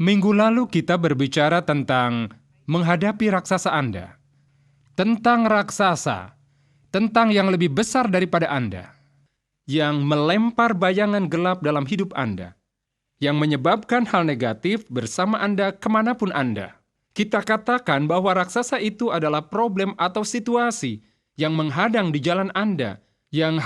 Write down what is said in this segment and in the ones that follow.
Minggu lalu kita berbicara tentang menghadapi raksasa Anda. Tentang raksasa, tentang yang lebih besar daripada Anda. Yang melempar bayangan gelap dalam hidup Anda. Yang menyebabkan hal negatif bersama Anda kemanapun Anda. Kita katakan bahwa raksasa itu adalah problem atau situasi yang menghadang di jalan Anda. Yang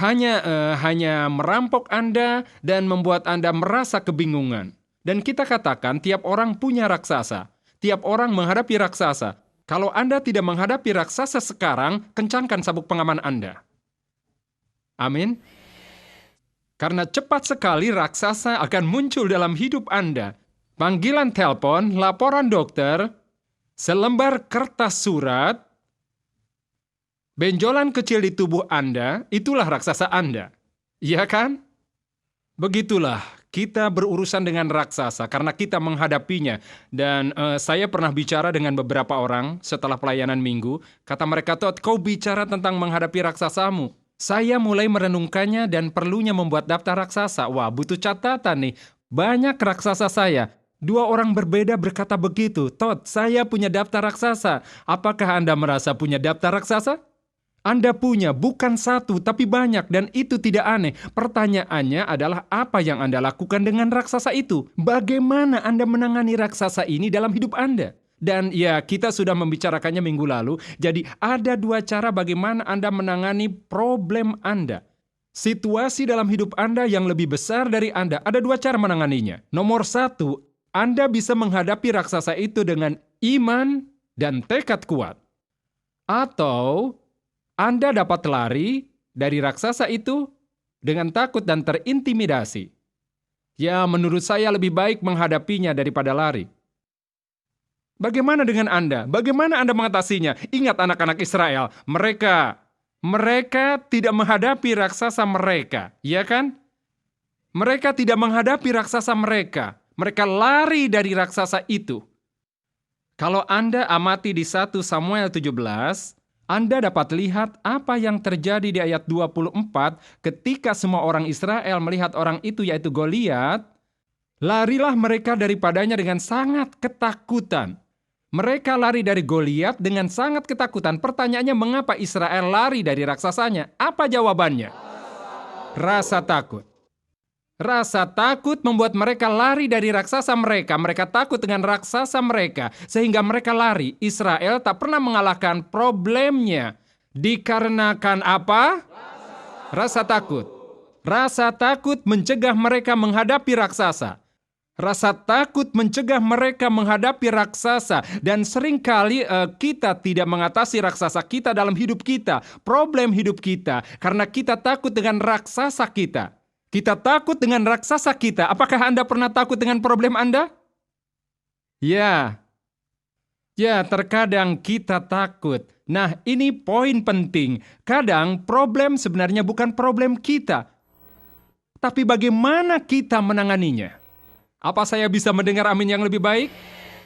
hanya merampok Anda dan membuat Anda merasa kebingungan. Dan kita katakan tiap orang punya raksasa. Tiap orang menghadapi raksasa. Kalau Anda tidak menghadapi raksasa sekarang, kencangkan sabuk pengaman Anda. Amin. Karena cepat sekali raksasa akan muncul dalam hidup Anda. Panggilan telepon, laporan dokter, selembar kertas surat, benjolan kecil di tubuh Anda, itulah raksasa Anda. Iya kan? Begitulah kita berurusan dengan raksasa karena kita menghadapinya. Dan saya pernah bicara dengan beberapa orang setelah pelayanan minggu. Kata mereka, Todd, kau bicara tentang menghadapi raksasamu. Saya mulai merenungkannya dan perlunya membuat daftar raksasa. Wah, butuh catatan nih. Banyak raksasa saya. 2 orang berbeda berkata begitu. Todd, saya punya daftar raksasa. Apakah Anda merasa punya daftar raksasa? Anda punya bukan 1 tapi banyak dan itu tidak aneh. Pertanyaannya adalah apa yang Anda lakukan dengan raksasa itu? Bagaimana Anda menangani raksasa ini dalam hidup Anda? Dan ya, kita sudah membicarakannya minggu lalu. Jadi ada 2 cara bagaimana Anda menangani problem Anda. Situasi dalam hidup Anda yang lebih besar dari Anda. Ada 2 cara menanganinya. Nomor 1, Anda bisa menghadapi raksasa itu dengan iman dan tekad kuat. Atau Anda dapat lari dari raksasa itu dengan takut dan terintimidasi. Ya, menurut saya lebih baik menghadapinya daripada lari. Bagaimana dengan Anda? Bagaimana Anda mengatasinya? Ingat anak-anak Israel, mereka tidak menghadapi raksasa mereka, ya kan? Mereka tidak menghadapi raksasa mereka. Mereka lari dari raksasa itu. Kalau Anda amati di 1 Samuel 17, Anda dapat lihat apa yang terjadi di ayat 24 ketika semua orang Israel melihat orang itu yaitu Goliat, larilah mereka daripadanya dengan sangat ketakutan. Mereka lari dari Goliat dengan sangat ketakutan. Pertanyaannya, mengapa Israel lari dari raksasanya? Apa jawabannya? Rasa takut. Rasa takut membuat mereka lari dari raksasa mereka. Mereka takut dengan raksasa mereka. Sehingga mereka lari. Israel tak pernah mengalahkan problemnya. Dikarenakan apa? Rasa takut. Rasa takut mencegah mereka menghadapi raksasa. Rasa takut mencegah mereka menghadapi raksasa. Dan seringkali kita tidak mengatasi raksasa kita dalam hidup kita. Problem hidup kita. Karena kita takut dengan raksasa kita. Kita takut dengan raksasa kita. Apakah Anda pernah takut dengan problem Anda? Ya. Ya, terkadang kita takut. Nah, ini poin penting. Kadang problem sebenarnya bukan problem kita. Tapi bagaimana kita menanganinya? Apa saya bisa mendengar amin yang lebih baik?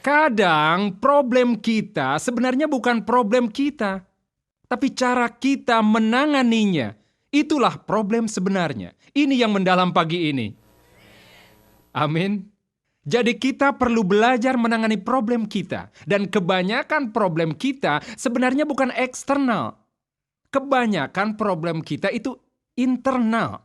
Kadang problem kita sebenarnya bukan problem kita. Tapi cara kita menanganinya. Itulah problem sebenarnya. Ini yang mendalam pagi ini. Amin. Jadi kita perlu belajar menangani problem kita. Dan kebanyakan problem kita sebenarnya bukan eksternal. Kebanyakan problem kita itu internal.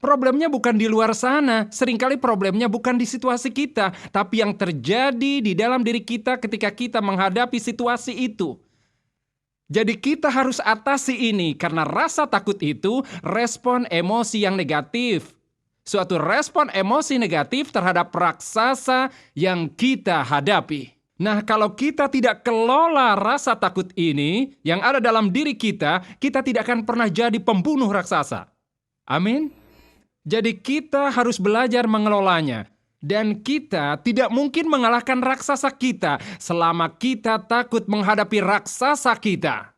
Problemnya bukan di luar sana, seringkali problemnya bukan di situasi kita, tapi yang terjadi di dalam diri kita ketika kita menghadapi situasi itu. Jadi kita harus atasi ini, karena rasa takut itu respon emosi yang negatif. Suatu respon emosi negatif terhadap raksasa yang kita hadapi. Nah, kalau kita tidak kelola rasa takut ini yang ada dalam diri kita tidak akan pernah jadi pembunuh raksasa. Amin. Jadi kita harus belajar mengelolanya. Dan kita tidak mungkin mengalahkan raksasa kita selama kita takut menghadapi raksasa kita.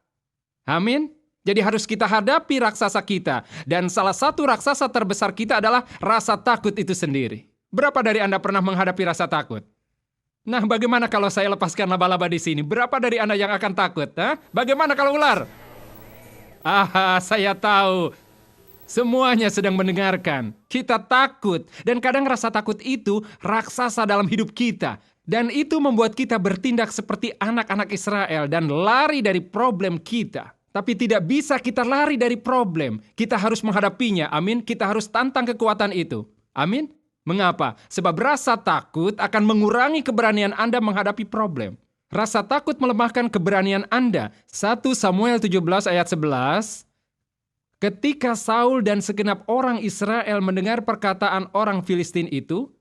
Amin. Jadi harus kita hadapi raksasa kita. Dan salah satu raksasa terbesar kita adalah rasa takut itu sendiri. Berapa dari Anda pernah menghadapi rasa takut? Nah, bagaimana kalau saya lepaskan laba-laba di sini? Berapa dari Anda yang akan takut? Bagaimana kalau ular? Saya tahu. Semuanya sedang mendengarkan. Kita takut. Dan kadang rasa takut itu raksasa dalam hidup kita. Dan itu membuat kita bertindak seperti anak-anak Israel dan lari dari problem kita. Tapi tidak bisa kita lari dari problem. Kita harus menghadapinya. Amin. Kita harus tantang kekuatan itu. Amin. Mengapa? Sebab rasa takut akan mengurangi keberanian Anda menghadapi problem. Rasa takut melemahkan keberanian Anda. 1 Samuel 17 ayat 11. Ketika Saul dan segenap orang Israel mendengar perkataan orang Filistin itu,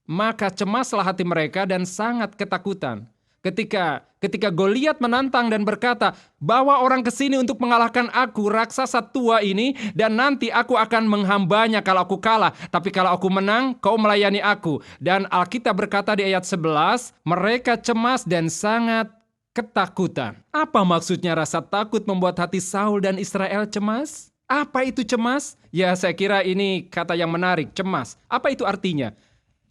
maka cemaslah hati mereka dan sangat ketakutan. Ketika Goliat menantang dan berkata, "Bawa orang ke sini untuk mengalahkan aku, raksasa tua ini, dan nanti aku akan menghambanya kalau aku kalah. Tapi kalau aku menang, kau melayani aku." Dan Alkitab berkata di ayat 11, mereka cemas dan sangat ketakutan. Apa maksudnya rasa takut membuat hati Saul dan Israel cemas? Apa itu cemas? Ya, saya kira ini kata yang menarik, cemas. Apa itu artinya?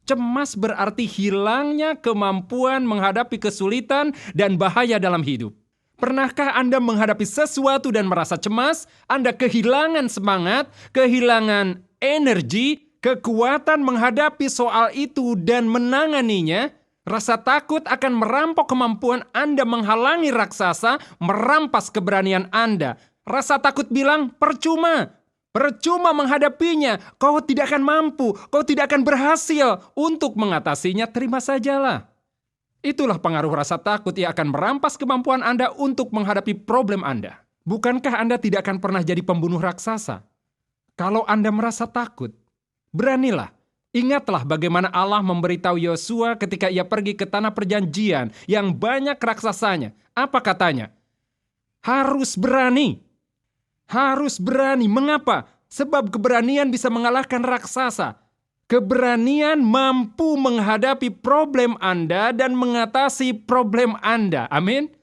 Cemas berarti hilangnya kemampuan menghadapi kesulitan dan bahaya dalam hidup. Pernahkah Anda menghadapi sesuatu dan merasa cemas? Anda kehilangan semangat, kehilangan energi, kekuatan menghadapi soal itu dan menanganinya? Rasa takut akan merampok kemampuan Anda menghalangi raksasa, merampas keberanian Anda. Rasa takut bilang, percuma. Percuma menghadapinya, kau tidak akan mampu, kau tidak akan berhasil. Untuk mengatasinya, terima sajalah. Itulah pengaruh rasa takut yang akan merampas kemampuan Anda untuk menghadapi problem Anda. Bukankah Anda tidak akan pernah jadi pembunuh raksasa? Kalau Anda merasa takut, beranilah. Ingatlah bagaimana Allah memberitahu Yosua ketika ia pergi ke tanah perjanjian yang banyak raksasanya. Apa katanya? Harus berani. Harus berani. Mengapa? Sebab keberanian bisa mengalahkan raksasa. Keberanian mampu menghadapi problem Anda dan mengatasi problem Anda. Amin.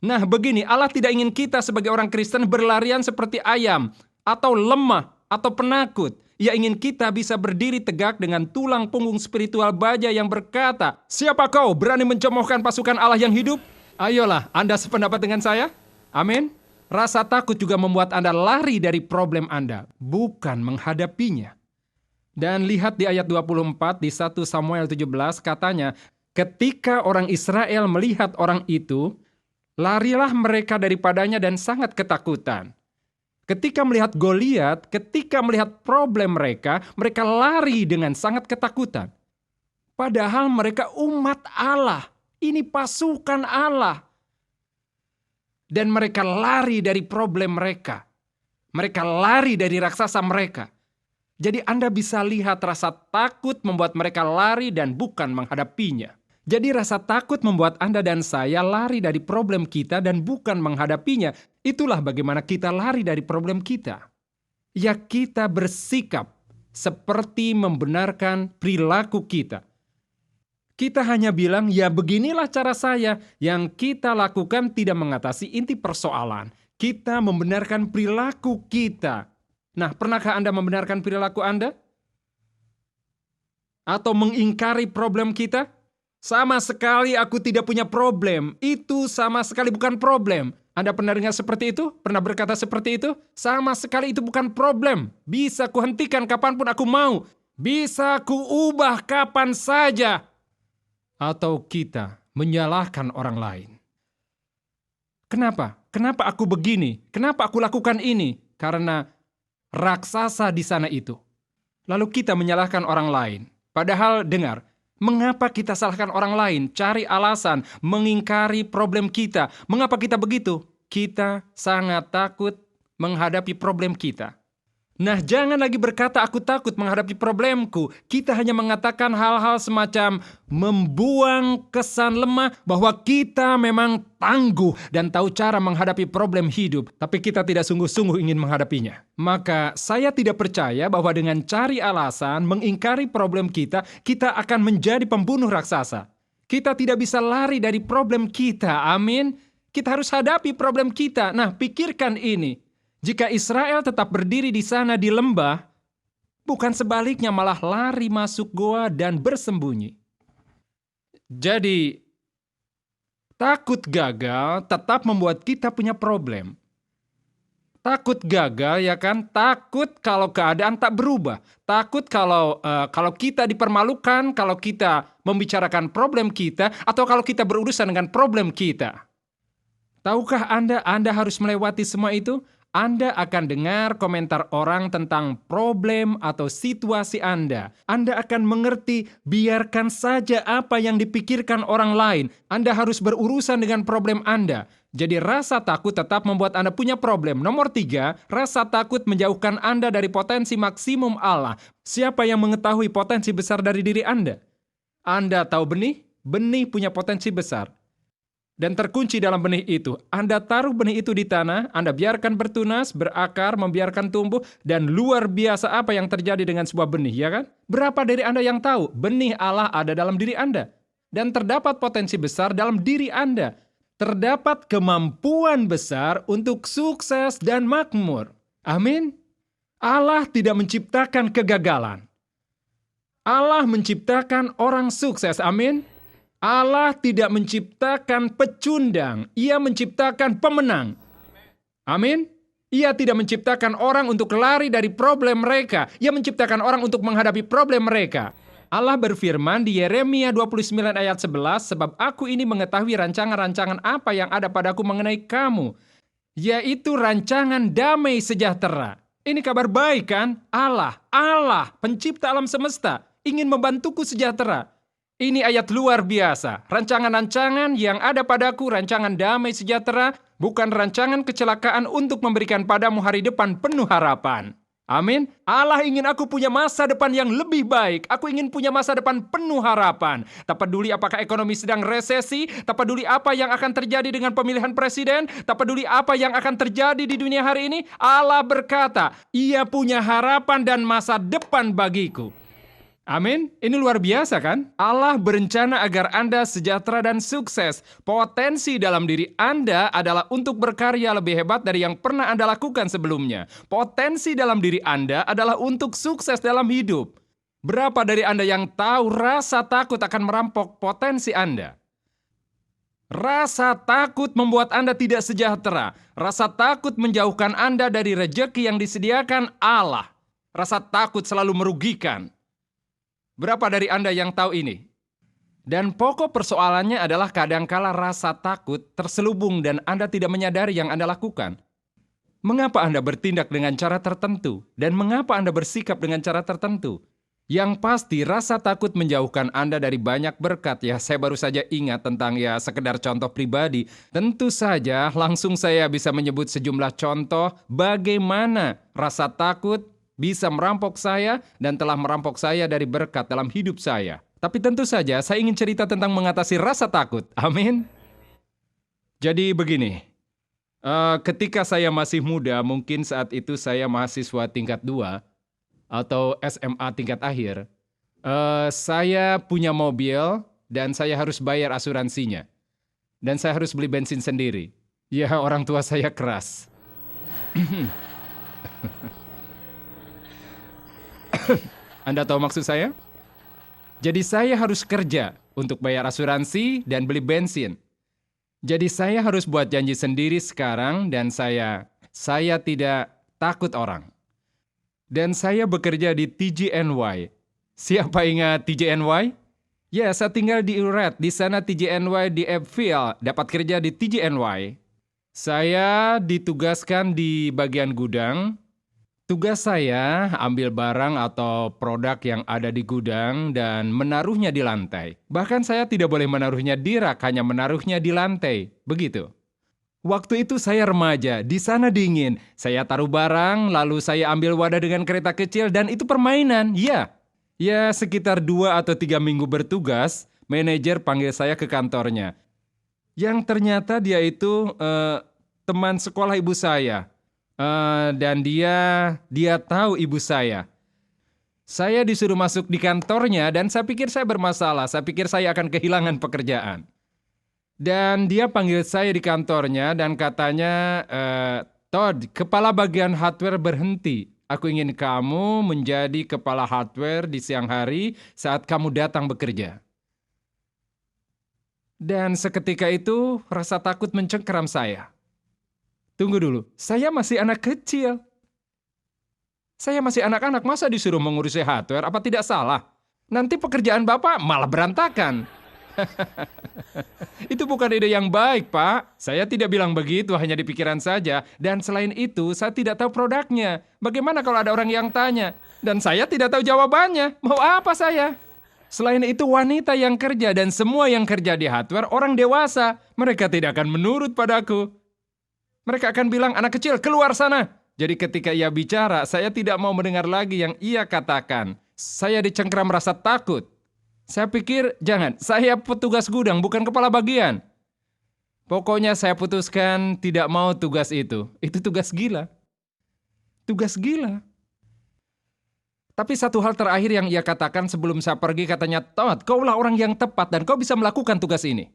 Nah, begini, Allah tidak ingin kita sebagai orang Kristen berlarian seperti ayam, atau lemah, atau penakut. Ia ingin kita bisa berdiri tegak dengan tulang punggung spiritual baja yang berkata, "Siapa kau berani mencemoohkan pasukan Allah yang hidup?" Ayolah, Anda sependapat dengan saya? Amin. Rasa takut juga membuat Anda lari dari problem Anda, bukan menghadapinya. Dan lihat di ayat 24 di 1 Samuel 17 katanya, ketika orang Israel melihat orang itu, larilah mereka daripadanya dan sangat ketakutan. Ketika melihat Goliat, ketika melihat problem mereka lari dengan sangat ketakutan. Padahal mereka umat Allah, ini pasukan Allah. Dan mereka lari dari problem mereka. Mereka lari dari raksasa mereka. Jadi Anda bisa lihat rasa takut membuat mereka lari dan bukan menghadapinya. Jadi rasa takut membuat Anda dan saya lari dari problem kita dan bukan menghadapinya. Itulah bagaimana kita lari dari problem kita. Ya, kita bersikap seperti membenarkan perilaku kita. Kita hanya bilang, ya beginilah cara saya. Yang kita lakukan tidak mengatasi inti persoalan. Kita membenarkan perilaku kita. Nah, pernahkah Anda membenarkan perilaku Anda? Atau mengingkari problem kita? Sama sekali aku tidak punya problem. Itu sama sekali bukan problem. Anda pernah dengar seperti itu? Pernah berkata seperti itu? Sama sekali itu bukan problem. Bisa kuhentikan kapanpun aku mau. Bisa kuubah kapan saja. Atau kita menyalahkan orang lain. Kenapa? Kenapa aku begini? Kenapa aku lakukan ini? Karena raksasa di sana itu. Lalu kita menyalahkan orang lain. Padahal dengar, mengapa kita salahkan orang lain? Cari alasan, mengingkari problem kita. Mengapa kita begitu? Kita sangat takut menghadapi problem kita. Nah, jangan lagi berkata aku takut menghadapi problemku. Kita hanya mengatakan hal-hal semacam membuang kesan lemah bahwa kita memang tangguh dan tahu cara menghadapi problem hidup, tapi kita tidak sungguh-sungguh ingin menghadapinya. Maka saya tidak percaya bahwa dengan cari alasan, mengingkari problem kita, kita akan menjadi pembunuh raksasa. Kita tidak bisa lari dari problem kita, amin. Kita harus hadapi problem kita. Nah, pikirkan ini. Jika Israel tetap berdiri di sana di lembah, bukan sebaliknya malah lari masuk goa dan bersembunyi. Jadi, takut gagal tetap membuat kita punya problem. Takut gagal, ya kan? Takut kalau keadaan tak berubah. Takut kalau kita dipermalukan, kalau kita membicarakan problem kita, atau kalau kita berurusan dengan problem kita. Tahukah Anda harus melewati semua itu? Anda akan dengar komentar orang tentang problem atau situasi Anda. Anda akan mengerti, biarkan saja apa yang dipikirkan orang lain. Anda harus berurusan dengan problem Anda. Jadi rasa takut tetap membuat Anda punya problem. Nomor 3, rasa takut menjauhkan Anda dari potensi maksimum Allah. Siapa yang mengetahui potensi besar dari diri Anda? Anda tahu benih? Benih punya potensi besar. Dan terkunci dalam benih itu. Anda taruh benih itu di tanah, Anda biarkan bertunas, berakar, membiarkan tumbuh, dan luar biasa apa yang terjadi dengan sebuah benih, ya kan? Berapa dari Anda yang tahu benih Allah ada dalam diri Anda? Dan terdapat potensi besar dalam diri Anda. Terdapat kemampuan besar untuk sukses dan makmur. Amin. Allah tidak menciptakan kegagalan. Allah menciptakan orang sukses. Amin. Allah tidak menciptakan pecundang, Ia menciptakan pemenang. Amin. Ia tidak menciptakan orang untuk lari dari problem mereka. Ia menciptakan orang untuk menghadapi problem mereka. Allah berfirman di Yeremia 29 ayat 11, sebab aku ini mengetahui rancangan-rancangan apa yang ada padaku mengenai kamu, yaitu rancangan damai sejahtera. Ini kabar baik kan? Allah, pencipta alam semesta, ingin membantuku sejahtera. Ini ayat luar biasa. Rancangan-rancangan yang ada padaku, rancangan damai sejahtera, bukan rancangan kecelakaan untuk memberikan padamu hari depan penuh harapan. Amin. Allah ingin aku punya masa depan yang lebih baik. Aku ingin punya masa depan penuh harapan. Tak peduli apakah ekonomi sedang resesi, tak peduli apa yang akan terjadi dengan pemilihan presiden, tak peduli apa yang akan terjadi di dunia hari ini, Allah berkata, Ia punya harapan dan masa depan bagiku. Amin. Ini luar biasa kan? Allah berencana agar Anda sejahtera dan sukses. Potensi dalam diri Anda adalah untuk berkarya lebih hebat dari yang pernah Anda lakukan sebelumnya. Potensi dalam diri Anda adalah untuk sukses dalam hidup. Berapa dari Anda yang tahu rasa takut akan merampok potensi Anda? Rasa takut membuat Anda tidak sejahtera. Rasa takut menjauhkan Anda dari rejeki yang disediakan Allah. Rasa takut selalu merugikan. Berapa dari Anda yang tahu ini? Dan pokok persoalannya adalah kadangkala rasa takut terselubung dan Anda tidak menyadari yang Anda lakukan. Mengapa Anda bertindak dengan cara tertentu? Dan mengapa Anda bersikap dengan cara tertentu? Yang pasti rasa takut menjauhkan Anda dari banyak berkat. Ya, saya baru saja ingat tentang sekedar contoh pribadi. Tentu saja langsung saya bisa menyebut sejumlah contoh bagaimana rasa takut bisa merampok saya dan telah merampok saya dari berkat dalam hidup saya. Tapi tentu saja saya ingin cerita tentang mengatasi rasa takut. Amin. Jadi begini, ketika saya masih muda, mungkin saat itu saya mahasiswa tingkat 2 atau SMA tingkat akhir, saya punya mobil dan saya harus bayar asuransinya. Dan saya harus beli bensin sendiri. Ya, orang tua saya keras. Anda tahu maksud saya? Jadi saya harus kerja untuk bayar asuransi dan beli bensin. Jadi saya harus buat janji sendiri sekarang dan saya tidak takut orang. Dan saya bekerja di TGNY. Siapa ingat TGNY? Ya, saya tinggal di Uret. Di sana TGNY di Epville. Dapat kerja di TGNY. Saya ditugaskan di bagian gudang. Tugas saya ambil barang atau produk yang ada di gudang dan menaruhnya di lantai. Bahkan saya tidak boleh menaruhnya di rak, hanya menaruhnya di lantai. Begitu. Waktu itu saya remaja, di sana dingin. Saya taruh barang, lalu saya ambil wadah dengan kereta kecil dan itu permainan. Ya, sekitar 2 atau 3 minggu bertugas, manajer panggil saya ke kantornya. Yang ternyata dia itu teman sekolah ibu saya. Dan dia tahu ibu saya. Saya disuruh masuk di kantornya dan saya pikir saya bermasalah. Saya pikir saya akan kehilangan pekerjaan. Dan dia panggil saya di kantornya dan katanya, Todd, kepala bagian hardware berhenti. Aku ingin kamu menjadi kepala hardware di siang hari saat kamu datang bekerja. Dan seketika itu rasa takut mencengkeram saya. Tunggu dulu, saya masih anak kecil. Saya masih anak-anak, masa disuruh mengurusi hardware? Apa tidak salah? Nanti pekerjaan Bapak malah berantakan. Itu bukan ide yang baik, Pak. Saya tidak bilang begitu, hanya di pikiran saja. Dan selain itu, saya tidak tahu produknya. Bagaimana kalau ada orang yang tanya? Dan saya tidak tahu jawabannya. Mau apa saya? Selain itu, wanita yang kerja dan semua yang kerja di hardware orang dewasa. Mereka tidak akan menurut padaku. Mereka akan bilang, anak kecil, keluar sana. Jadi ketika ia bicara, saya tidak mau mendengar lagi yang ia katakan. Saya dicengkram rasa takut. Saya pikir, jangan, saya petugas gudang, bukan kepala bagian. Pokoknya saya putuskan tidak mau tugas itu. Itu tugas gila. Tugas gila. Tapi satu hal terakhir yang ia katakan sebelum saya pergi, katanya, Todd, kaulah orang yang tepat dan kau bisa melakukan tugas ini.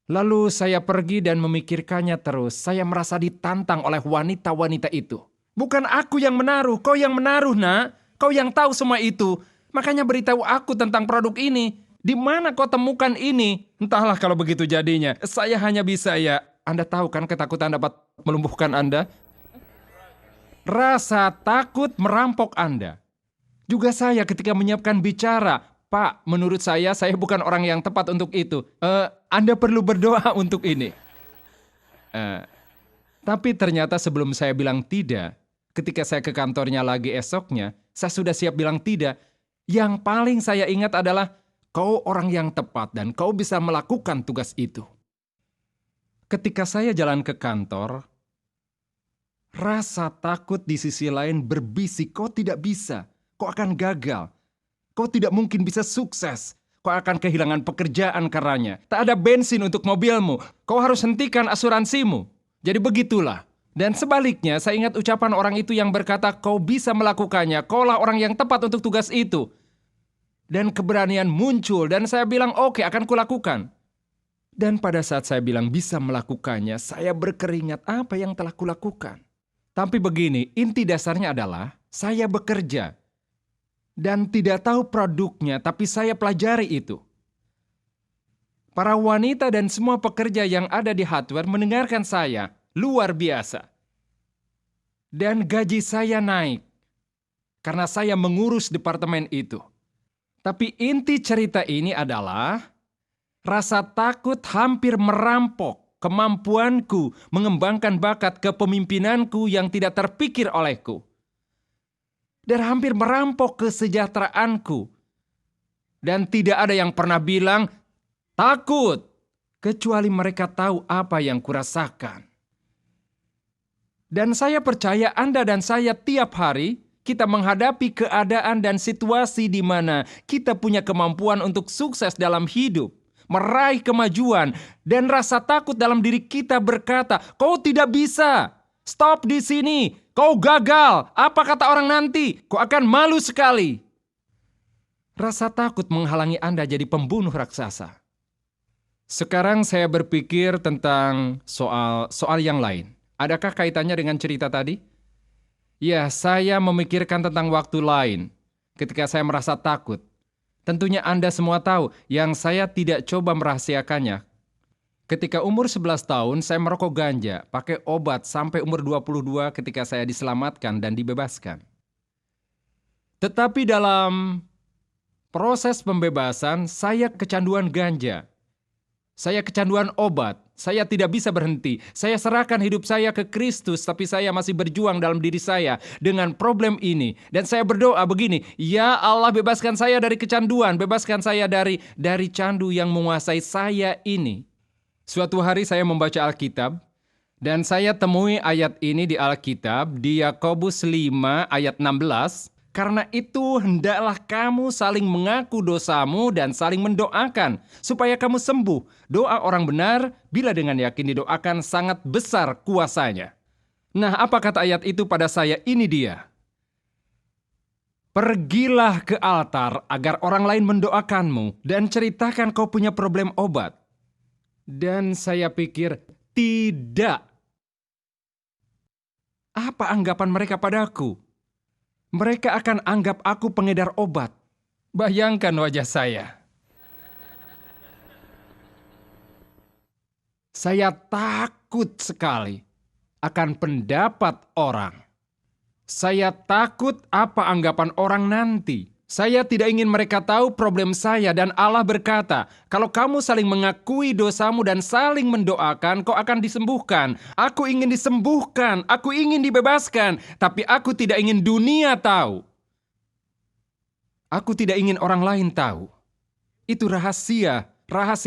Lalu saya pergi dan memikirkannya terus. Saya merasa ditantang oleh wanita-wanita itu. Bukan aku yang menaruh, kau yang menaruh, nak. Kau yang tahu semua itu. Makanya beritahu aku tentang produk ini. Di mana kau temukan ini? Entahlah kalau begitu jadinya. Saya hanya bisa Anda tahu kan ketakutan dapat melumpuhkan Anda? Rasa takut merampok Anda. Juga saya ketika menyiapkan bicara. Pak, menurut saya bukan orang yang tepat untuk itu. Anda perlu berdoa untuk ini. Tapi ternyata sebelum saya bilang tidak, ketika saya ke kantornya lagi esoknya, saya sudah siap bilang tidak. Yang paling saya ingat adalah, kau orang yang tepat dan kau bisa melakukan tugas itu. Ketika saya jalan ke kantor, rasa takut di sisi lain berbisik, kau tidak bisa, kau akan gagal. Kau tidak mungkin bisa sukses. Kau akan kehilangan pekerjaan karenanya. Tak ada bensin untuk mobilmu. Kau harus hentikan asuransimu. Jadi begitulah. Dan sebaliknya, saya ingat ucapan orang itu yang berkata, kau bisa melakukannya. Kaulah orang yang tepat untuk tugas itu. Dan keberanian muncul. Dan saya bilang, oke, akan kulakukan. Dan pada saat saya bilang bisa melakukannya, saya berkeringat apa yang telah kulakukan. Tapi begini, inti dasarnya adalah, saya bekerja. Dan tidak tahu produknya, tapi saya pelajari itu. Para wanita dan semua pekerja yang ada di hardware mendengarkan saya, luar biasa. Dan gaji saya naik, karena saya mengurus departemen itu. Tapi inti cerita ini adalah, rasa takut hampir merampok kemampuanku mengembangkan bakat kepemimpinanku yang tidak terpikir olehku. Dan hampir merampok kesejahteraanku. Dan tidak ada yang pernah bilang, takut. Kecuali mereka tahu apa yang kurasakan. Dan saya percaya Anda dan saya tiap hari, kita menghadapi keadaan dan situasi di mana kita punya kemampuan untuk sukses dalam hidup. Meraih kemajuan. Dan rasa takut dalam diri kita berkata, kau tidak bisa. Stop di sini. Kau gagal. Apa kata orang nanti? Kau akan malu sekali. Rasa takut menghalangi Anda jadi pembunuh raksasa. Sekarang saya berpikir tentang soal yang lain. Adakah kaitannya dengan cerita tadi? Ya, saya memikirkan tentang waktu lain ketika saya merasa takut. Tentunya Anda semua tahu yang saya tidak coba merahasiakannya. Ketika umur 11 tahun, saya merokok ganja, pakai obat sampai umur 22 ketika saya diselamatkan dan dibebaskan. Tetapi dalam proses pembebasan, saya kecanduan ganja. Saya kecanduan obat. Saya tidak bisa berhenti. Saya serahkan hidup saya ke Kristus, tapi saya masih berjuang dalam diri saya dengan problem ini. Dan saya berdoa begini, ya Allah bebaskan saya dari kecanduan, bebaskan saya dari candu yang menguasai saya ini. Suatu hari saya membaca Alkitab, dan saya temui ayat ini di Alkitab, di Yakobus 5 ayat 16. Karena itu hendaklah kamu saling mengaku dosamu dan saling mendoakan, supaya kamu sembuh. Doa orang benar, bila dengan yakin didoakan, sangat besar kuasanya. Nah, apa kata ayat itu pada saya? Ini dia. Pergilah ke altar agar orang lain mendoakanmu, dan ceritakan kau punya problem obat. Dan saya pikir, tidak. Apa anggapan mereka padaku? Mereka akan anggap aku pengedar obat. Bayangkan wajah saya. Saya takut sekali. akan pendapat orang. Saya takut apa anggapan orang nanti. Saya tidak ingin mereka tahu problem saya, dan Allah berkata, kalau kamu saling mengakui dosamu dan saling mendoakan, kau akan disembuhkan. Aku ingin disembuhkan, aku ingin dibebaskan, tapi aku tidak ingin dunia tahu. Aku tidak ingin orang lain tahu. Itu rahasia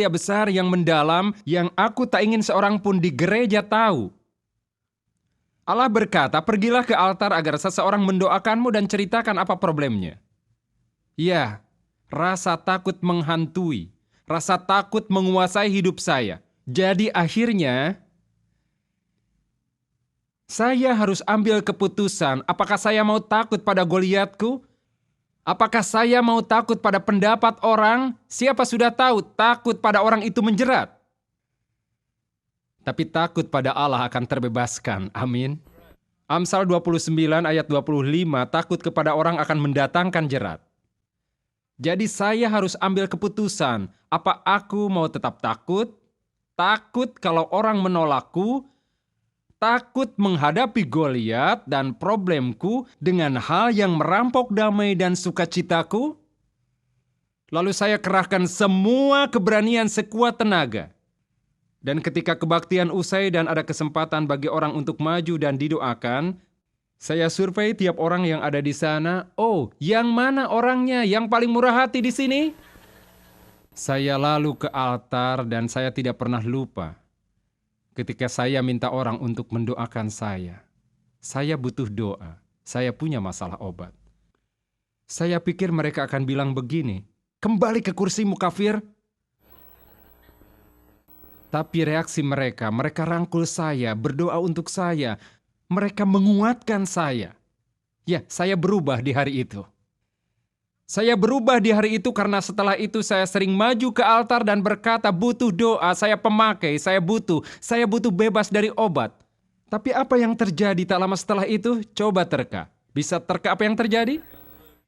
besar yang mendalam yang aku tak ingin seorang pun di gereja tahu. Allah berkata, pergilah ke altar agar seseorang mendoakanmu dan ceritakan apa problemnya. Ya, rasa takut menghantui, rasa takut menguasai hidup saya. Jadi akhirnya, saya harus ambil keputusan apakah saya mau takut pada Goliatku. Apakah saya mau takut pada pendapat orang? Siapa sudah tahu takut pada orang itu menjerat. Tapi takut pada Allah akan terbebaskan. Amin. Amsal 29 ayat 25, takut kepada orang akan mendatangkan jerat. Jadi saya harus ambil keputusan, apa aku mau tetap takut? Takut kalau orang menolakku? Takut menghadapi Goliat dan problemku dengan hal yang merampok damai dan sukacitaku? Lalu saya kerahkan semua keberanian sekuat tenaga. Dan ketika kebaktian usai dan ada kesempatan bagi orang untuk maju dan didoakan, saya survei tiap orang yang ada di sana. Oh, yang mana orangnya yang paling murah hati di sini? Saya lalu ke altar dan saya tidak pernah lupa. Ketika saya minta orang untuk mendoakan saya butuh doa, saya punya masalah obat. Saya pikir mereka akan bilang begini, kembali ke kursimu kafir. Tapi reaksi mereka rangkul saya, berdoa untuk saya. Mereka menguatkan saya. Ya, saya berubah di hari itu. Saya berubah di hari itu karena setelah itu saya sering maju ke altar dan berkata butuh doa, saya pemakai, saya butuh bebas dari obat. Tapi apa yang terjadi tak lama setelah itu? Coba terka. Bisa terka apa yang terjadi?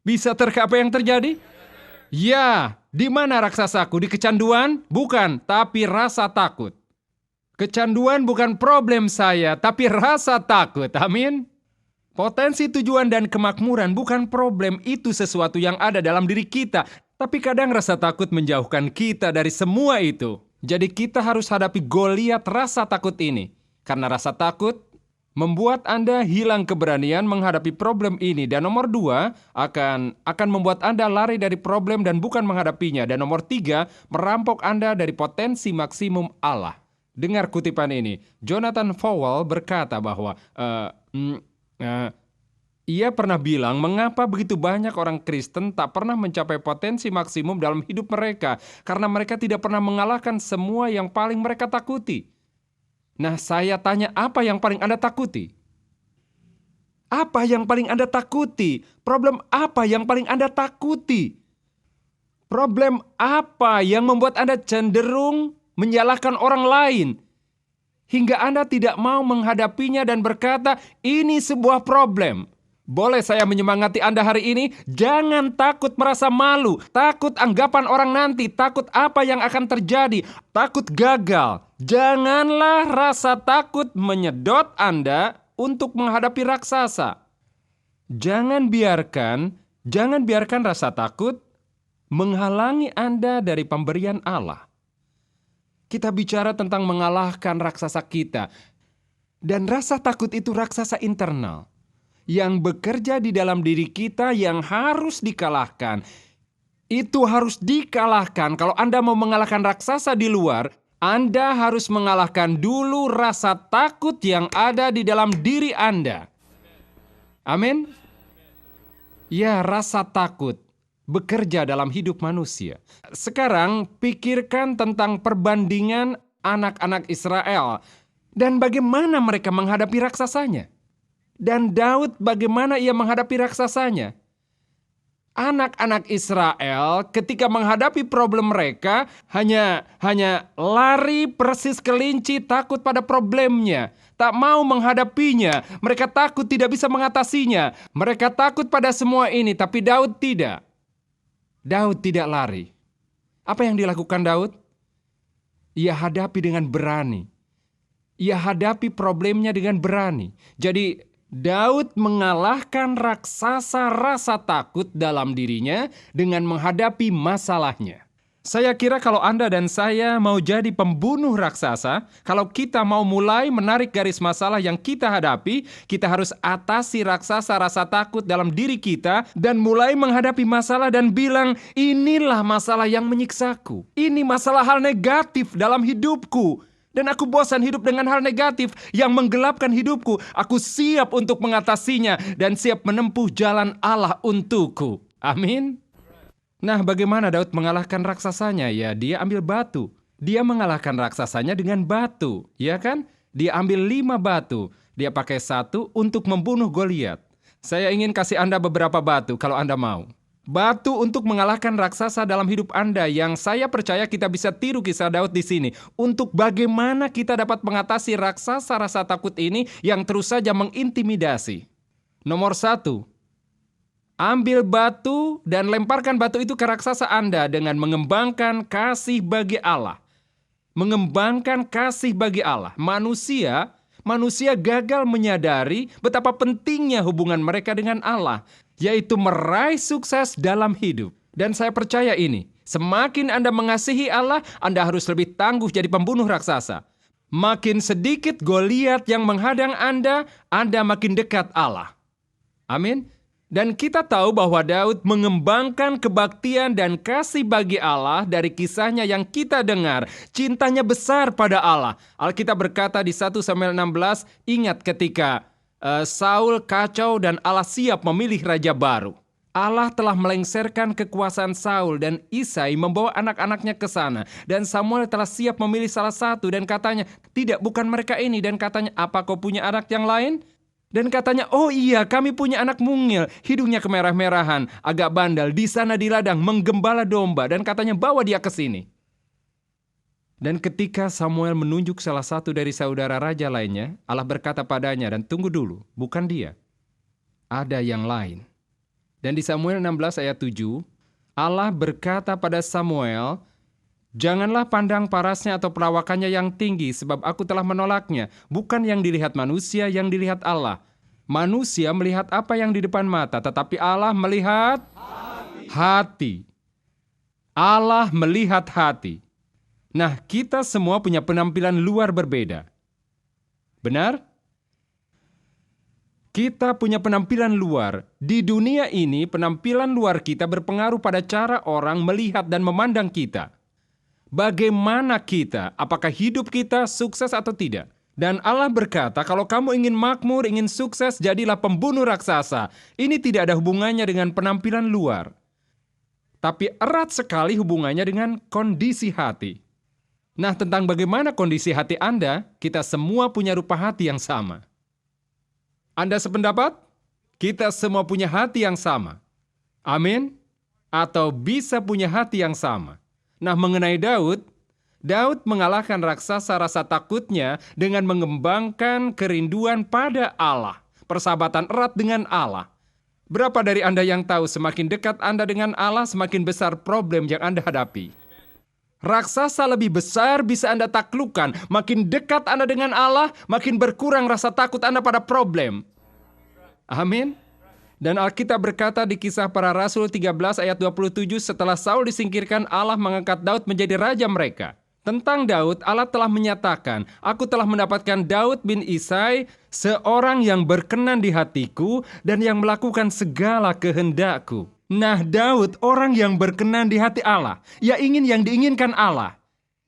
Bisa terka apa yang terjadi? Ya, di mana raksasaku? Di kecanduan? Bukan, tapi rasa takut. Kecanduan bukan problem saya, tapi rasa takut. Amin. Potensi tujuan dan kemakmuran bukan problem, itu sesuatu yang ada dalam diri kita. Tapi kadang rasa takut menjauhkan kita dari semua itu. Jadi kita harus hadapi Goliat rasa takut ini. Karena rasa takut membuat Anda hilang keberanian menghadapi problem ini. Dan nomor 2, akan membuat Anda lari dari problem dan bukan menghadapinya. Dan nomor 3, merampok Anda dari potensi maksimum Allah. Dengar kutipan ini. Jonathan Fowell berkata bahwa ia pernah bilang, mengapa begitu banyak orang Kristen tak pernah mencapai potensi maksimum dalam hidup mereka? Karena mereka tidak pernah mengalahkan semua yang paling mereka takuti. Nah, saya tanya, apa yang paling Anda takuti? Apa yang paling Anda takuti? Problem apa yang paling Anda takuti? Problem apa yang membuat Anda cenderung menyalahkan orang lain? Hingga Anda tidak mau menghadapinya dan berkata, ini sebuah problem. Boleh saya menyemangati Anda hari ini? Jangan takut merasa malu, takut anggapan orang nanti, takut apa yang akan terjadi, takut gagal. Janganlah rasa takut menyedot Anda untuk menghadapi raksasa. Jangan biarkan rasa takut menghalangi Anda dari pemberian Allah. Kita bicara tentang mengalahkan raksasa kita. Dan rasa takut itu raksasa internal yang bekerja di dalam diri kita yang harus dikalahkan. Itu harus dikalahkan. Kalau Anda mau mengalahkan raksasa di luar, Anda harus mengalahkan dulu rasa takut yang ada di dalam diri Anda. Amin. Ya, rasa takut bekerja dalam hidup manusia. Sekarang pikirkan tentang perbandingan anak-anak Israel dan bagaimana mereka menghadapi raksasanya. Dan Daud bagaimana ia menghadapi raksasanya. Anak-anak Israel ketika menghadapi problem mereka hanya lari persis kelinci, takut pada problemnya, tak mau menghadapinya. Mereka takut tidak bisa mengatasinya. Mereka takut pada semua ini, tapi Daud tidak. Daud tidak lari. Apa yang dilakukan Daud? Ia hadapi dengan berani. Ia hadapi problemnya dengan berani. Jadi Daud mengalahkan raksasa rasa takut dalam dirinya dengan menghadapi masalahnya. Saya kira kalau Anda dan saya mau jadi pembunuh raksasa, kalau kita mau mulai menarik garis masalah yang kita hadapi, kita harus atasi raksasa rasa takut dalam diri kita dan mulai menghadapi masalah dan bilang, inilah masalah yang menyiksaku. Ini masalah hal negatif dalam hidupku. Dan aku bosan hidup dengan hal negatif yang menggelapkan hidupku. Aku siap untuk mengatasinya dan siap menempuh jalan Allah untukku. Amin. Nah, bagaimana Daud mengalahkan raksasanya? Ya, dia ambil batu. Dia mengalahkan raksasanya dengan batu, ya kan? Dia ambil 5 batu. Dia pakai 1 untuk membunuh Goliat. Saya ingin kasih Anda beberapa batu kalau Anda mau. Batu untuk mengalahkan raksasa dalam hidup Anda yang saya percaya kita bisa tiru kisah Daud di sini. Untuk bagaimana kita dapat mengatasi raksasa rasa takut ini yang terus saja mengintimidasi. Nomor 1. Ambil batu dan lemparkan batu itu ke raksasa Anda dengan mengembangkan kasih bagi Allah. Mengembangkan kasih bagi Allah. Manusia gagal menyadari betapa pentingnya hubungan mereka dengan Allah, yaitu meraih sukses dalam hidup. Dan saya percaya ini, semakin Anda mengasihi Allah, Anda harus lebih tangguh jadi pembunuh raksasa. Makin sedikit Goliat yang menghadang Anda makin dekat Allah. Amin. Dan kita tahu bahwa Daud mengembangkan kebaktian dan kasih bagi Allah dari kisahnya yang kita dengar. Cintanya besar pada Allah. Alkitab berkata di 1 Samuel 16, ingat ketika Saul kacau dan Allah siap memilih raja baru. Allah telah melengsarkan kekuasaan Saul dan Isai membawa anak-anaknya ke sana. Dan Samuel telah siap memilih salah satu dan katanya, tidak, bukan mereka ini. Dan katanya, apa kau punya anak yang lain? Dan katanya, oh iya, kami punya anak mungil, hidungnya kemerah-merahan, agak bandal, di sana di ladang, menggembala domba. Dan katanya, bawa dia ke sini. Dan ketika Samuel menunjuk salah satu dari saudara raja lainnya, Allah berkata padanya, dan tunggu dulu, bukan dia. Ada yang lain. Dan di Samuel 16 ayat 7, Allah berkata pada Samuel, janganlah pandang parasnya atau perawakannya yang tinggi, sebab aku telah menolaknya. Bukan yang dilihat manusia, yang dilihat Allah. Manusia melihat apa yang di depan mata, tetapi Allah melihat hati. Allah melihat hati. Nah, kita semua punya penampilan luar berbeda. Benar? Kita punya penampilan luar. Di dunia ini, penampilan luar kita berpengaruh pada cara orang melihat dan memandang kita. Bagaimana kita, apakah hidup kita sukses atau tidak? Dan Allah berkata, kalau kamu ingin makmur, ingin sukses, jadilah pembunuh raksasa. Ini tidak ada hubungannya dengan penampilan luar. Tapi erat sekali hubungannya dengan kondisi hati. Nah, tentang bagaimana kondisi hati Anda, kita semua punya rupa hati yang sama. Anda sependapat? Kita semua punya hati yang sama. Amin? Atau bisa punya hati yang sama. Nah, mengenai Daud mengalahkan raksasa rasa takutnya dengan mengembangkan kerinduan pada Allah. Persahabatan erat dengan Allah. Berapa dari Anda yang tahu semakin dekat Anda dengan Allah, semakin besar problem yang Anda hadapi? Raksasa lebih besar bisa Anda taklukkan. Makin dekat Anda dengan Allah, makin berkurang rasa takut Anda pada problem. Amin. Dan Alkitab berkata di Kisah Para Rasul 13 ayat 27, setelah Saul disingkirkan, Allah mengangkat Daud menjadi raja mereka. Tentang Daud, Allah telah menyatakan, aku telah mendapatkan Daud bin Isai, seorang yang berkenan di hatiku dan yang melakukan segala kehendakku. Nah, Daud orang yang berkenan di hati Allah. Ia ingin yang diinginkan Allah.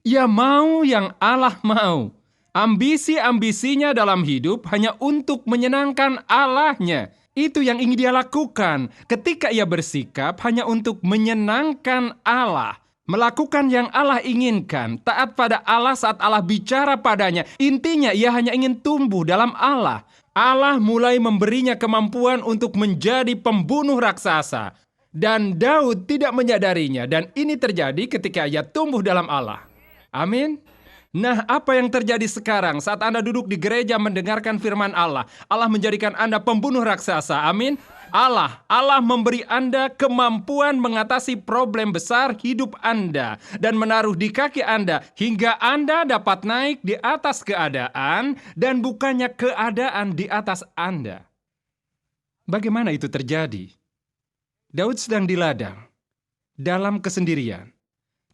Ia mau yang Allah mau. Ambisi-ambisinya dalam hidup hanya untuk menyenangkan Allahnya. Itu yang ingin dia lakukan ketika ia bersikap hanya untuk menyenangkan Allah. Melakukan yang Allah inginkan, taat pada Allah saat Allah bicara padanya. Intinya ia hanya ingin tumbuh dalam Allah. Allah mulai memberinya kemampuan untuk menjadi pembunuh raksasa. Dan Daud tidak menyadarinya. Dan ini terjadi ketika ia tumbuh dalam Allah. Amin. Nah, apa yang terjadi sekarang saat Anda duduk di gereja mendengarkan firman Allah? Allah menjadikan Anda pembunuh raksasa. Amin. Allah memberi Anda kemampuan mengatasi problem besar hidup Anda dan menaruh di kaki Anda hingga Anda dapat naik di atas keadaan dan bukannya keadaan di atas Anda. Bagaimana itu terjadi? Daud sedang di ladang, dalam kesendirian,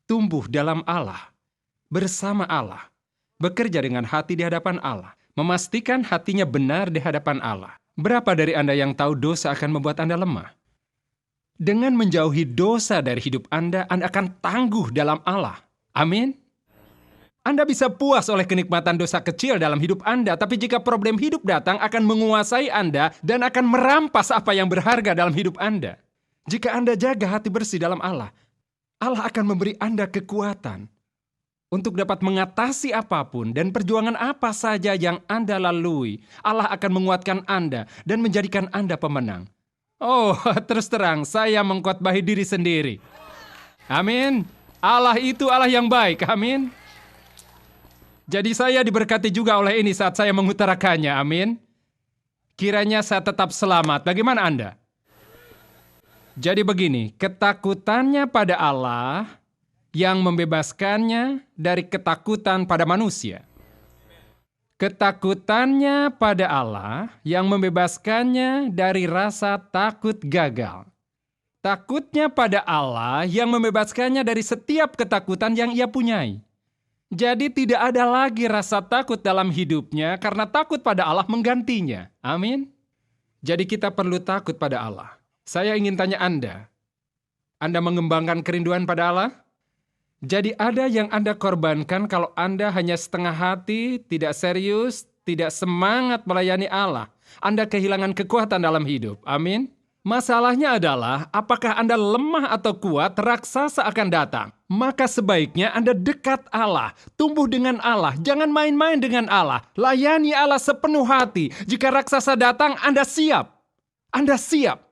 tumbuh dalam Allah, bersama Allah, bekerja dengan hati di hadapan Allah, memastikan hatinya benar di hadapan Allah. Berapa dari Anda yang tahu dosa akan membuat Anda lemah? Dengan menjauhi dosa dari hidup Anda akan tangguh dalam Allah. Amin. Anda bisa puas oleh kenikmatan dosa kecil dalam hidup Anda, tapi jika problem hidup datang akan menguasai Anda dan akan merampas apa yang berharga dalam hidup Anda. Jika Anda jaga hati bersih dalam Allah, Allah akan memberi Anda kekuatan untuk dapat mengatasi apapun dan perjuangan apa saja yang Anda lalui. Allah akan menguatkan Anda dan menjadikan Anda pemenang. Oh, terus terang, saya mengkhotbahi diri sendiri. Amin. Allah itu Allah yang baik, amin. Jadi saya diberkati juga oleh ini saat saya mengutarakannya, amin. Kiranya saya tetap selamat. Bagaimana Anda? Jadi begini, ketakutannya pada Allah yang membebaskannya dari ketakutan pada manusia. Ketakutannya pada Allah yang membebaskannya dari rasa takut gagal. Takutnya pada Allah yang membebaskannya dari setiap ketakutan yang ia punyai. Jadi tidak ada lagi rasa takut dalam hidupnya karena takut pada Allah menggantinya. Amin. Jadi kita perlu takut pada Allah. Saya ingin tanya Anda mengembangkan kerinduan pada Allah? Jadi ada yang Anda korbankan kalau Anda hanya setengah hati, tidak serius, tidak semangat melayani Allah. Anda kehilangan kekuatan dalam hidup. Amin. Masalahnya adalah, apakah Anda lemah atau kuat, raksasa akan datang. Maka sebaiknya Anda dekat Allah, tumbuh dengan Allah, jangan main-main dengan Allah. Layani Allah sepenuh hati. Jika raksasa datang, Anda siap. Anda siap.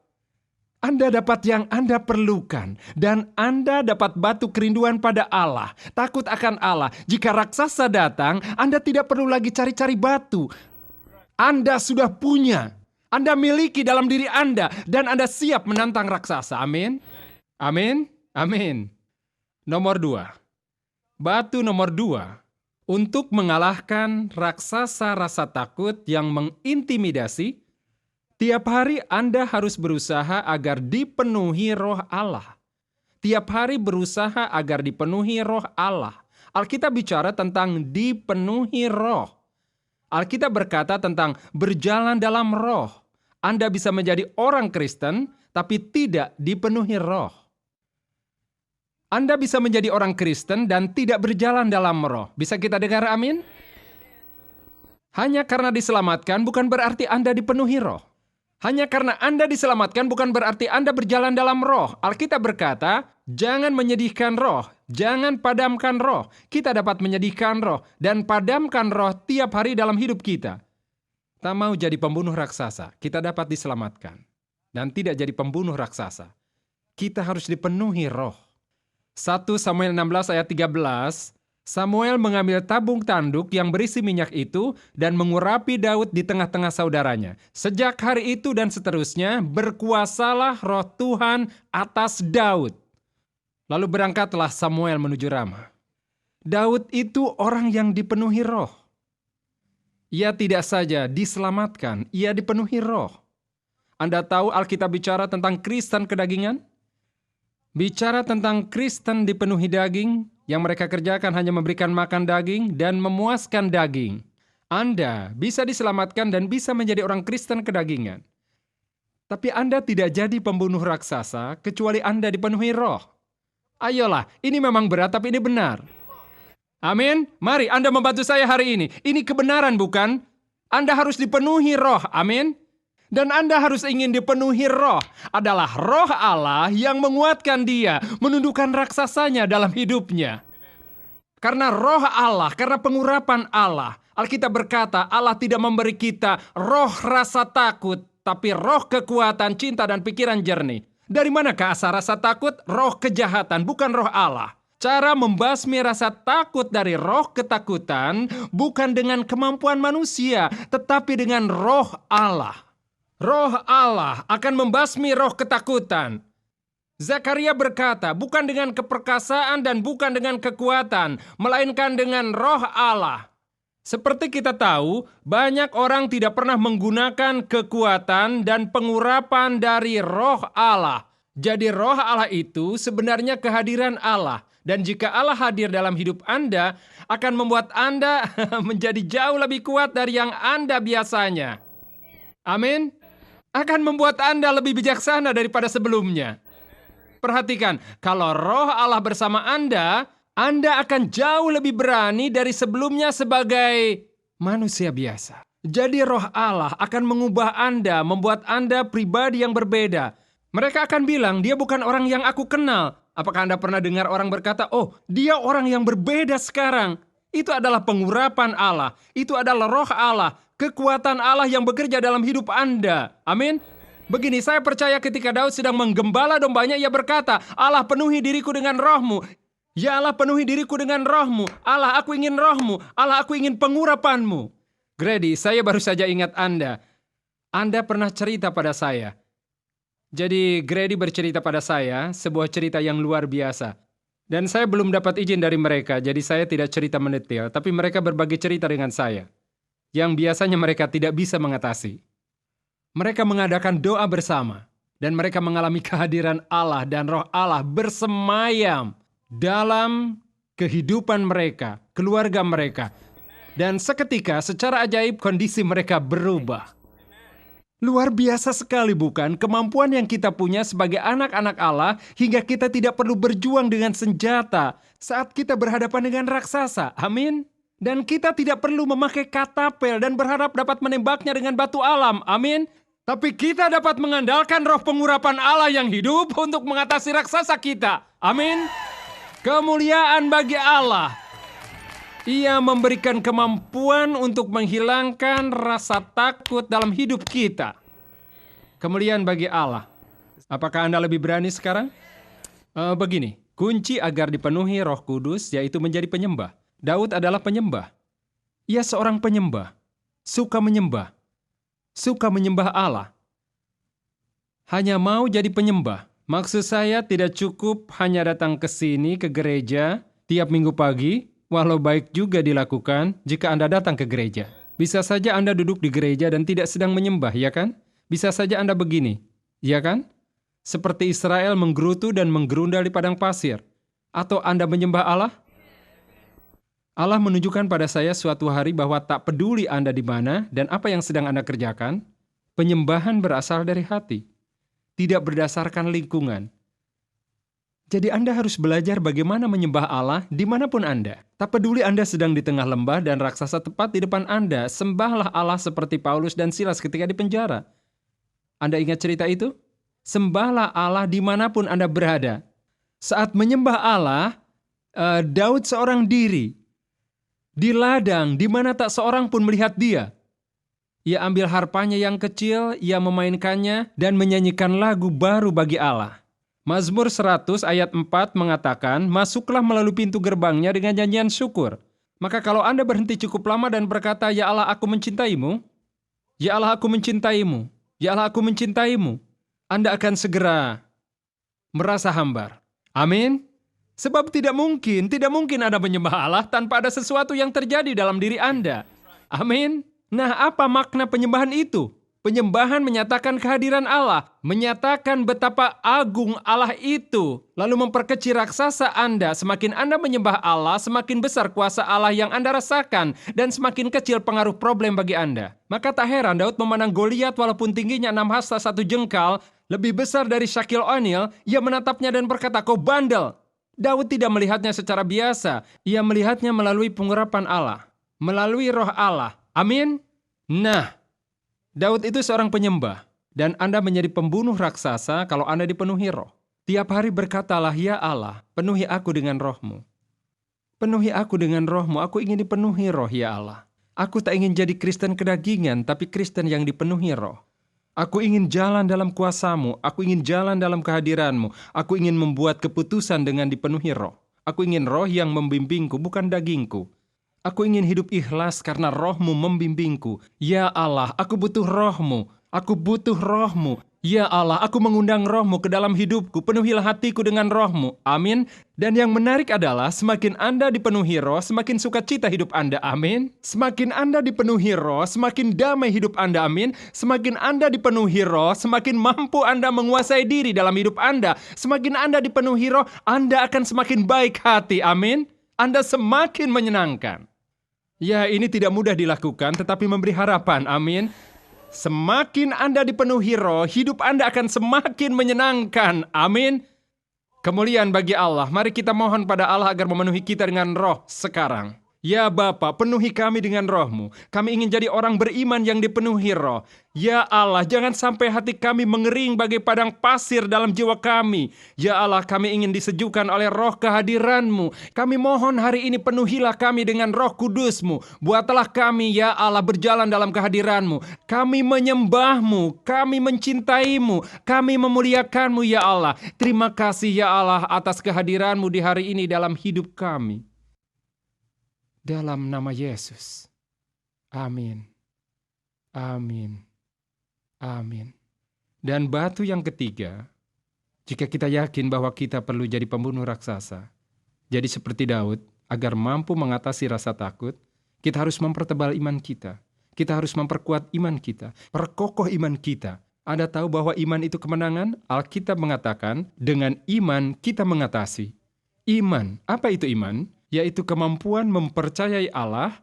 Anda dapat yang Anda perlukan, dan Anda dapat batu kerinduan pada Allah, takut akan Allah. Jika raksasa datang, Anda tidak perlu lagi cari-cari batu. Anda sudah punya, Anda miliki dalam diri Anda, dan Anda siap menantang raksasa. Amin. Amin. Amin. Nomor 2. Batu nomor 2. Untuk mengalahkan raksasa rasa takut yang mengintimidasi, tiap hari Anda harus berusaha agar dipenuhi roh Allah. Tiap hari berusaha agar dipenuhi roh Allah. Alkitab bicara tentang dipenuhi roh. Alkitab berkata tentang berjalan dalam roh. Anda bisa menjadi orang Kristen, tapi tidak dipenuhi roh. Anda bisa menjadi orang Kristen dan tidak berjalan dalam roh. Bisa kita dengar amin? Hanya karena diselamatkan bukan berarti Anda dipenuhi roh. Hanya karena Anda diselamatkan bukan berarti Anda berjalan dalam roh. Alkitab berkata, jangan menyedihkan roh, jangan padamkan roh. Kita dapat menyedihkan roh dan padamkan roh tiap hari dalam hidup kita. Tak mau jadi pembunuh raksasa, kita dapat diselamatkan. Dan tidak jadi pembunuh raksasa. Kita harus dipenuhi roh. 1 Samuel 16 ayat 13, Samuel mengambil tabung tanduk yang berisi minyak itu dan mengurapi Daud di tengah-tengah saudaranya. Sejak hari itu dan seterusnya, berkuasalah roh Tuhan atas Daud. Lalu berangkatlah Samuel menuju Rama. Daud itu orang yang dipenuhi roh. Ia tidak saja diselamatkan, ia dipenuhi roh. Anda tahu Alkitab bicara tentang Kristen kedagingan? Bicara tentang Kristen dipenuhi daging, yang mereka kerjakan hanya memberikan makan daging dan memuaskan daging. Anda bisa diselamatkan dan bisa menjadi orang Kristen kedagingan. Tapi Anda tidak jadi pembunuh raksasa kecuali Anda dipenuhi roh. Ayolah, ini memang berat tapi ini benar. Amin. Mari Anda membantu saya hari ini. Ini kebenaran bukan? Anda harus dipenuhi roh. Amin. Dan Anda harus ingin dipenuhi roh. Adalah roh Allah yang menguatkan dia, menundukkan raksasanya dalam hidupnya. Karena roh Allah, karena pengurapan Allah. Alkitab berkata Allah tidak memberi kita roh rasa takut, tapi roh kekuatan, cinta, dan pikiran jernih. Dari manakah asal rasa takut? Roh kejahatan, bukan roh Allah. Cara membasmi rasa takut dari roh ketakutan bukan dengan kemampuan manusia, tetapi dengan roh Allah. Roh Allah akan membasmi roh ketakutan. Zakaria berkata, bukan dengan keperkasaan dan bukan dengan kekuatan, melainkan dengan roh Allah. Seperti kita tahu, banyak orang tidak pernah menggunakan kekuatan dan pengurapan dari roh Allah. Jadi roh Allah itu sebenarnya kehadiran Allah. Dan jika Allah hadir dalam hidup Anda, akan membuat Anda menjadi jauh lebih kuat dari yang Anda biasanya. Amin. Akan membuat Anda lebih bijaksana daripada sebelumnya. Perhatikan, kalau roh Allah bersama Anda akan jauh lebih berani dari sebelumnya sebagai manusia biasa. Jadi roh Allah akan mengubah Anda, membuat Anda pribadi yang berbeda. Mereka akan bilang, dia bukan orang yang aku kenal. Apakah Anda pernah dengar orang berkata, oh, dia orang yang berbeda sekarang? Itu adalah pengurapan Allah. Itu adalah roh Allah, kekuatan Allah yang bekerja dalam hidup Anda. Amin. Begini, saya percaya ketika Daud sedang menggembala dombanya, ia berkata, Allah penuhi diriku dengan rohmu. Ya Allah penuhi diriku dengan rohmu. Allah aku ingin rohmu. Allah aku ingin pengurapanmu. Grady, saya baru saja ingat Anda. Anda pernah cerita pada saya. Jadi Grady bercerita pada saya sebuah cerita yang luar biasa. Dan saya belum dapat izin dari mereka, jadi saya tidak cerita mendetail. Tapi mereka berbagi cerita dengan saya. Yang biasanya mereka tidak bisa mengatasi. Mereka mengadakan doa bersama, dan mereka mengalami kehadiran Allah dan roh Allah bersemayam dalam kehidupan mereka, keluarga mereka. Dan seketika secara ajaib kondisi mereka berubah. Luar biasa sekali bukan kemampuan yang kita punya sebagai anak-anak Allah hingga kita tidak perlu berjuang dengan senjata saat kita berhadapan dengan raksasa. Amin. Dan kita tidak perlu memakai katapel dan berharap dapat menembaknya dengan batu alam. Amin. Tapi kita dapat mengandalkan roh pengurapan Allah yang hidup untuk mengatasi raksasa kita. Amin. Kemuliaan bagi Allah. Ia memberikan kemampuan untuk menghilangkan rasa takut dalam hidup kita. Kemuliaan bagi Allah. Apakah Anda lebih berani sekarang? Begini, kunci agar dipenuhi Roh Kudus yaitu menjadi penyembah. Daud adalah penyembah. Ia seorang penyembah. Suka menyembah Allah. Hanya mau jadi penyembah. Maksud saya tidak cukup hanya datang ke sini, ke gereja, tiap minggu pagi, walau baik juga dilakukan jika Anda datang ke gereja. Bisa saja Anda duduk di gereja dan tidak sedang menyembah, ya kan? Bisa saja Anda begini, ya kan? Seperti Israel menggerutu dan menggerundal di padang pasir. Atau Anda menyembah Allah? Allah menunjukkan pada saya suatu hari bahwa tak peduli Anda di mana dan apa yang sedang Anda kerjakan, penyembahan berasal dari hati, tidak berdasarkan lingkungan. Jadi Anda harus belajar bagaimana menyembah Allah dimanapun Anda. Tak peduli Anda sedang di tengah lembah dan raksasa tepat di depan Anda, sembahlah Allah seperti Paulus dan Silas ketika di penjara. Anda ingat cerita itu? Sembahlah Allah dimanapun Anda berada. Saat menyembah Allah, Daud seorang diri. Di ladang, di mana tak seorang pun melihat dia. Ia ambil harpanya yang kecil, ia memainkannya, dan menyanyikan lagu baru bagi Allah. Mazmur 100 ayat 4 mengatakan, masuklah melalui pintu gerbangnya dengan nyanyian syukur. Maka kalau Anda berhenti cukup lama dan berkata, ya Allah aku mencintaimu, ya Allah aku mencintaimu, ya Allah aku mencintaimu, Anda akan segera merasa hambar. Amin. Sebab tidak mungkin Anda menyembah Allah tanpa ada sesuatu yang terjadi dalam diri Anda. Amin. Nah, apa makna penyembahan itu? Penyembahan menyatakan kehadiran Allah, menyatakan betapa agung Allah itu, lalu memperkecil raksasa Anda. Semakin Anda menyembah Allah, semakin besar kuasa Allah yang Anda rasakan, dan semakin kecil pengaruh problem bagi Anda. Maka tak heran Daud memandang Goliat walaupun tingginya 6 hasta 1 jengkal, lebih besar dari Shaquille O'Neal, ia menatapnya dan berkata, kau bandel. Daud tidak melihatnya secara biasa, ia melihatnya melalui pengurapan Allah, melalui roh Allah. Amin. Nah, Daud itu seorang penyembah, dan Anda menjadi pembunuh raksasa kalau Anda dipenuhi roh. Tiap hari berkatalah, ya Allah, penuhi aku dengan rohmu. Penuhi aku dengan rohmu, aku ingin dipenuhi roh, ya Allah. Aku tak ingin jadi Kristen kedagingan, tapi Kristen yang dipenuhi roh. Aku ingin jalan dalam kuasamu, aku ingin jalan dalam kehadiranmu, aku ingin membuat keputusan dengan dipenuhi roh. Aku ingin roh yang membimbingku, bukan dagingku. Aku ingin hidup ikhlas karena rohmu membimbingku. Ya Allah, aku butuh rohmu. Aku butuh roh-Mu. Ya Allah, aku mengundang roh-Mu ke dalam hidupku. Penuhilah hatiku dengan roh-Mu. Amin. Dan yang menarik adalah semakin Anda dipenuhi roh, semakin sukacita hidup Anda. Amin. Semakin Anda dipenuhi roh, semakin damai hidup Anda. Amin. Semakin Anda dipenuhi roh, semakin mampu Anda menguasai diri dalam hidup Anda. Semakin Anda dipenuhi roh, Anda akan semakin baik hati. Amin. Anda semakin menyenangkan. Ya, ini tidak mudah dilakukan, tetapi memberi harapan. Amin. Semakin Anda dipenuhi roh, hidup Anda akan semakin menyenangkan. Amin. Kemuliaan bagi Allah. Mari kita mohon pada Allah agar memenuhi kita dengan roh sekarang. Ya Bapa, penuhi kami dengan roh-Mu. Kami ingin jadi orang beriman yang dipenuhi roh. Ya Allah, jangan sampai hati kami mengering bagai padang pasir dalam jiwa kami. Ya Allah, kami ingin disejukkan oleh roh kehadiran-Mu. Kami mohon hari ini penuhilah kami dengan roh kudus-Mu. Buatlah kami, ya Allah, berjalan dalam kehadiran-Mu. Kami menyembah-Mu, kami mencintai-Mu, kami memuliakan-Mu, ya Allah. Terima kasih, ya Allah, atas kehadiran-Mu di hari ini dalam hidup kami. Dalam nama Yesus. Amin. Amin. Amin. Dan batu yang ketiga, jika kita yakin bahwa kita perlu jadi pembunuh raksasa, jadi seperti Daud, agar mampu mengatasi rasa takut, kita harus mempertebal iman kita. Kita harus memperkuat iman kita, perkokoh iman kita. Anda tahu bahwa iman itu kemenangan? Alkitab mengatakan, dengan iman kita mengatasi. Iman, apa itu iman? Yaitu kemampuan mempercayai Allah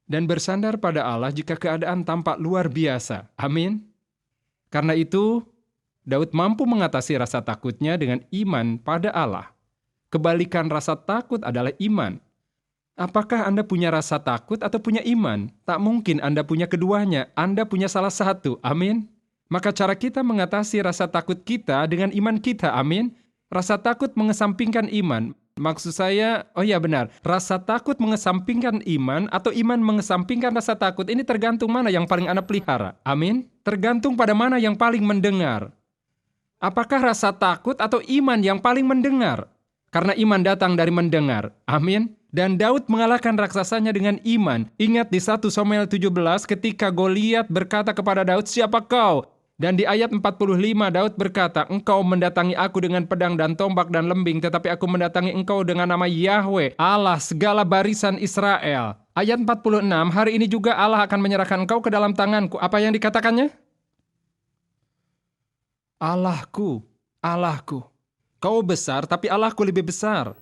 dan bersandar pada Allah jika keadaan tampak luar biasa. Amin. Karena itu, Daud mampu mengatasi rasa takutnya dengan iman pada Allah. Kebalikan rasa takut adalah iman. Apakah Anda punya rasa takut atau punya iman? Tak mungkin Anda punya keduanya. Anda punya salah satu. Amin. Maka cara kita mengatasi rasa takut kita dengan iman kita. Amin. Rasa takut mengesampingkan iman. Maksud saya, oh ya benar, rasa takut mengesampingkan iman atau iman mengesampingkan rasa takut, ini tergantung mana yang paling Anda pelihara. Amin. Tergantung pada mana yang paling mendengar. Apakah rasa takut atau iman yang paling mendengar? Karena iman datang dari mendengar. Amin. Dan Daud mengalahkan raksasanya dengan iman. Ingat di 1 Samuel 17 ketika Goliat berkata kepada Daud, "Siapa kau?" Dan di ayat 45 Daud berkata, "Engkau mendatangi aku dengan pedang dan tombak dan lembing, tetapi aku mendatangi engkau dengan nama Yahweh, Allah segala barisan Israel." Ayat 46, "Hari ini juga Allah akan menyerahkan engkau ke dalam tanganku." Apa yang dikatakannya? Allahku, Allahku. Kau besar, tapi Allahku lebih besar.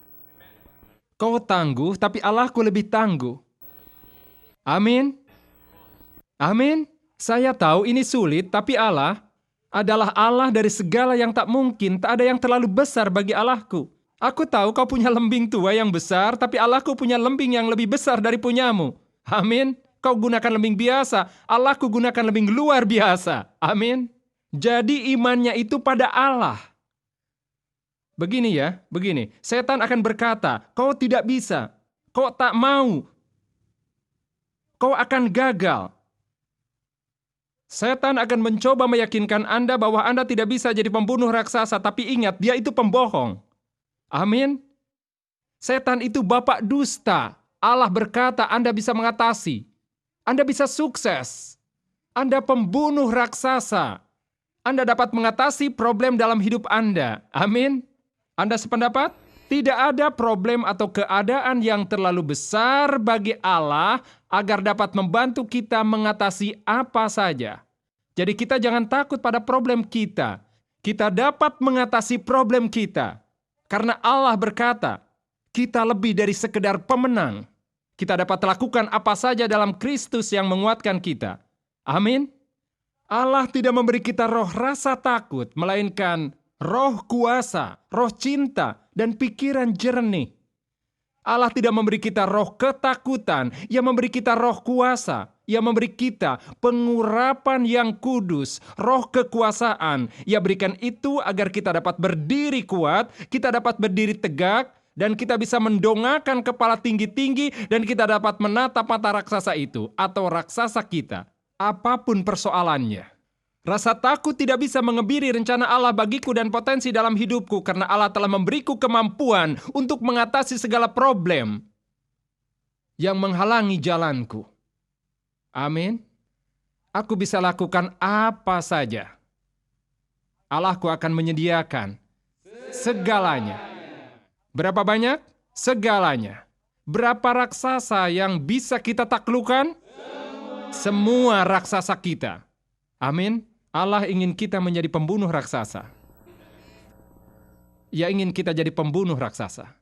Kau tangguh, tapi Allahku lebih tangguh. Amin. Amin. Saya tahu ini sulit, tapi Allah adalah Allah dari segala yang tak mungkin. Tak ada yang terlalu besar bagi Allahku. Aku tahu kau punya lembing tua yang besar, tapi Allahku punya lembing yang lebih besar dari punyamu. Amin. Kau gunakan lembing biasa, Allahku gunakan lembing luar biasa. Amin. Jadi imannya itu pada Allah. Begini ya, begini. Setan akan berkata, kau tidak bisa, kau tak mau, kau akan gagal. Setan akan mencoba meyakinkan Anda bahwa Anda tidak bisa jadi pembunuh raksasa, tapi ingat, dia itu pembohong. Amin. Setan itu bapak dusta. Allah berkata Anda bisa mengatasi. Anda bisa sukses. Anda pembunuh raksasa. Anda dapat mengatasi problem dalam hidup Anda. Amin. Anda sependapat? Tidak ada problem atau keadaan yang terlalu besar bagi Allah agar dapat membantu kita mengatasi apa saja. Jadi kita jangan takut pada problem kita. Kita dapat mengatasi problem kita. Karena Allah berkata, kita lebih dari sekedar pemenang. Kita dapat lakukan apa saja dalam Kristus yang menguatkan kita. Amin. Allah tidak memberi kita roh rasa takut, melainkan roh kuasa, roh cinta, dan pikiran jernih. Allah tidak memberi kita roh ketakutan, Ia memberi kita roh kuasa. Ia memberi kita pengurapan yang kudus, roh kekuasaan. Ia berikan itu agar kita dapat berdiri kuat, kita dapat berdiri tegak, dan kita bisa mendongakkan kepala tinggi-tinggi, dan kita dapat menatap mata raksasa itu, atau raksasa kita, apapun persoalannya. Rasa takut tidak bisa mengebiri rencana Allah bagiku dan potensi dalam hidupku karena Allah telah memberiku kemampuan untuk mengatasi segala problem yang menghalangi jalanku. Amin. Aku bisa lakukan apa saja. Allahku akan menyediakan segalanya. Berapa banyak? Segalanya. Berapa raksasa yang bisa kita taklukkan? Semua raksasa kita. Amin. Allah ingin kita menjadi pembunuh raksasa. Ia ingin kita jadi pembunuh raksasa.